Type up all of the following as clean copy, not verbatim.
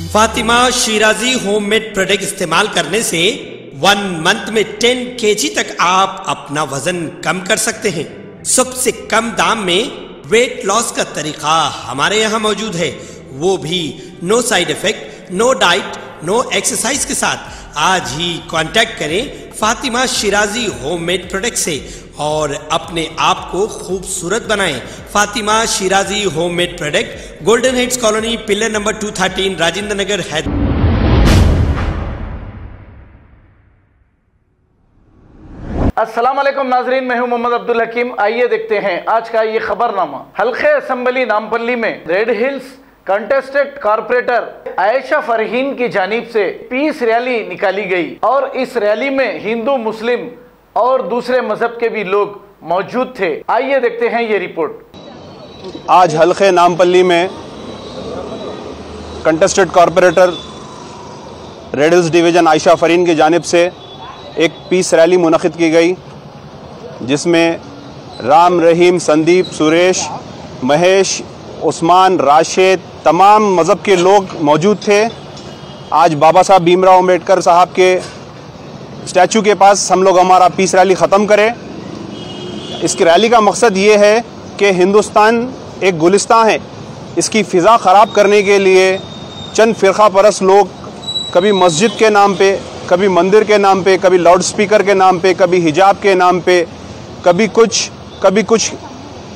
Fatima Shirazi homemade product इस्तेमाल करने से 1 मंथ में 10 kg तक आप अपना वजन कम कर सकते हैं। सबसे कम दाम में वेट लॉस का तरीका हमारे यहाँ मौजूद है, वो भी no side effect, no diet, no exercise के साथ। आज ही कांटेक्ट करें फातिमा शिराजी होममेड प्रोडक्ट से और अपने आप को खूबसूरत बनाएं। Fatima Shirazi homemade product, golden heads colony, pillar number 213, Rajendra Nagar, Hyderabad. अस्सलाम वालेकुम नाजरीन, मैं हूं मोहम्मद अब्दुल हकीम। आइए देखते हैं आज का ये खबरनामा। हल्के असम्बली नामपल्ली में red hills contested corporator Ayesha Farheen की जानिब से पीस रैली निकाली गई और इस रैली में हिंदू, मुस्लिम और दूसरे मजहब के भी लोग मौजूद थे। आइए देखते हैं ये रिपोर्ट। आज हल्के नामपल्ली में contested corporator red hills division Ayesha Farheen की जानिब से एक पीस रैली मुनक़िद की गई, जिसमें राम, रहीम, संदीप, सुरेश, महेश, उस्मान, राशिद, तमाम मज़हब के लोग मौजूद थे। आज बाबा साहब भीमराव अम्बेडकर साहब के स्टैचू के पास हम लोग हमारा पीस रैली ख़त्म करें। इस रैली का मकसद ये है कि हिंदुस्तान एक गुलिस्तान है, इसकी फ़िज़ा ख़राब करने के लिए चंद फ़िरक़ा परस्त लोग कभी मस्जिद के नाम पे, कभी मंदिर के नाम पे, कभी लाउड स्पीकर के नाम पे, कभी हिजाब के नाम पे, कभी कुछ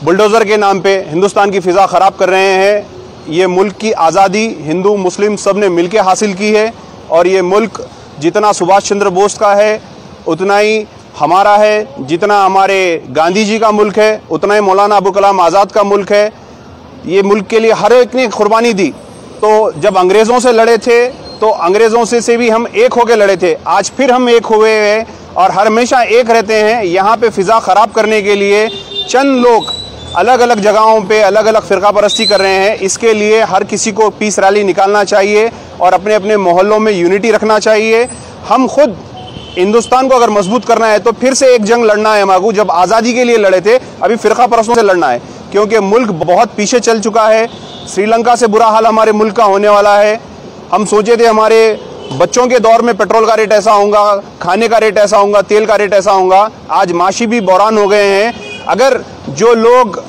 बुलडोज़र के नाम पे हिंदुस्तान की फ़िज़ा ख़राब कर रहे हैं। ये मुल्क की आज़ादी हिंदू मुस्लिम सब ने मिल के हासिल की है और ये मुल्क जितना सुभाष चंद्र बोस का है उतना ही हमारा है, जितना हमारे गांधी जी का मुल्क है उतना ही मौलाना अबुल कलाम आज़ाद का मुल्क है। ये मुल्क के लिए हर एक ने कुर्बानी दी। तो जब अंग्रेज़ों से लड़े थे तो अंग्रेज़ों से भी हम एक होकर लड़े थे, आज फिर हम एक हुए हैं और हमेशा एक रहते हैं। यहाँ पे फ़िज़ा ख़राब करने के लिए चंद लोग अलग अलग जगहों पे अलग अलग फ़िरक़ा परस्ती कर रहे हैं। इसके लिए हर किसी को पीस रैली निकालना चाहिए और अपने अपने मोहल्लों में यूनिटी रखना चाहिए। हम खुद हिंदुस्तान को अगर मजबूत करना है तो फिर से एक जंग लड़ना है हमारे, जब आज़ादी के लिए लड़े थे अभी फ़िरक़ा परस्तों से लड़ना है, क्योंकि मुल्क बहुत पीछे चल चुका है। श्रीलंका से बुरा हाल हमारे मुल्क का होने वाला है। हम सोचे थे हमारे बच्चों के दौर में पेट्रोल का रेट ऐसा होगा, खाने का रेट ऐसा होगा, तेल का रेट ऐसा होगा। आज माशी भी बहरान हो गए हैं। अगर जो लोग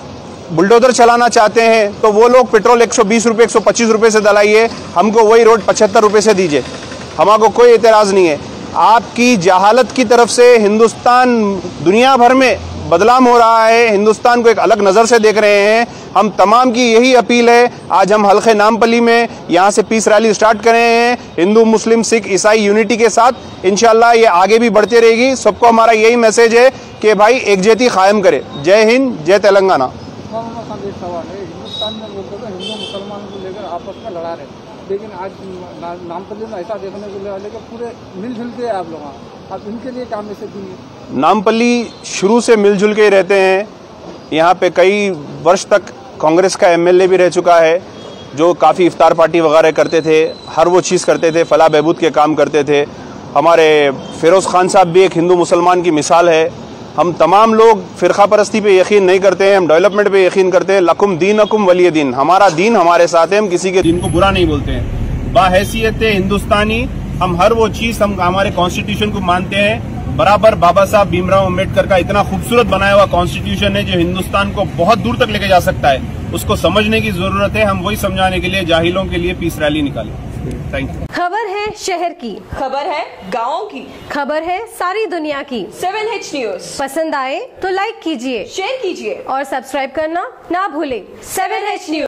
बुलडोज़र चलाना चाहते हैं तो वो लोग पेट्रोल 120 रुपये 125 रुपये से डलाइए, हमको वही रोड 75 रुपये से दीजिए, हमारे कोई एतराज़ नहीं है। आपकी जहालत की तरफ से हिंदुस्तान दुनिया भर में बदलाव हो रहा है, हिंदुस्तान को एक अलग नज़र से देख रहे हैं। हम तमाम की यही अपील है, आज हम हल्के नामपल्ली में यहाँ से पीस रैली स्टार्ट कर रहे हैं हिंदू, मुस्लिम, सिख, ईसाई यूनिटी के साथ। इंशाल्लाह ये आगे भी बढ़ती रहेगी। सबको हमारा यही मैसेज है कि भाई एकजुटती कायम करे। जय हिंद, जय तेलंगाना। सवाल है, हिंदुस्तान में लोग तो हिंदू मुसलमान को लेकर आपस में लड़ा रहे, लेकिन आज नामपल्ली में ऐसा देखने को मिला कि पूरे मिलजुल के आप लोग, आप इनके लिए क्या मैसेज देंगे? नामपल्ली शुरू से मिलजुल के ही रहते हैं। यहाँ पे कई वर्ष तक कांग्रेस का एमएलए भी रह चुका है, जो काफ़ी इफ्तार पार्टी वगैरह करते थे, हर वो चीज़ करते थे, फलाह बहबूद के काम करते थे। हमारे फिरोज़ खान साहब भी एक हिंदू मुसलमान की मिसाल है। हम तमाम लोग फ़िरक़ा परस्ती पे यकीन नहीं करते हैं, हम डेवलपमेंट पे यकीन करते हैं। लकुम दीनकुम वलिय दीन, हमारा दीन हमारे साथ है, हम किसी के दीन को बुरा नहीं बोलते हैं। बाहैसियत हिंदुस्तानी हम हर वो चीज़ हम हमारे कॉन्स्टिट्यूशन को मानते हैं बराबर। बाबा साहब भीमराव अम्बेडकर का इतना खूबसूरत बनाया हुआ कॉन्स्टिट्यूशन है जो हिंदुस्तान को बहुत दूर तक लेके जा सकता है, उसको समझने की जरूरत है। हम वही समझाने के लिए जाहिलों के लिए पीस रैली निकाली। Thank you. खबर है शहर की, खबर है गाँव की, खबर है सारी दुनिया की। 7H न्यूज पसंद आए तो लाइक कीजिए, शेयर कीजिए और सब्सक्राइब करना ना भूले। 7H news.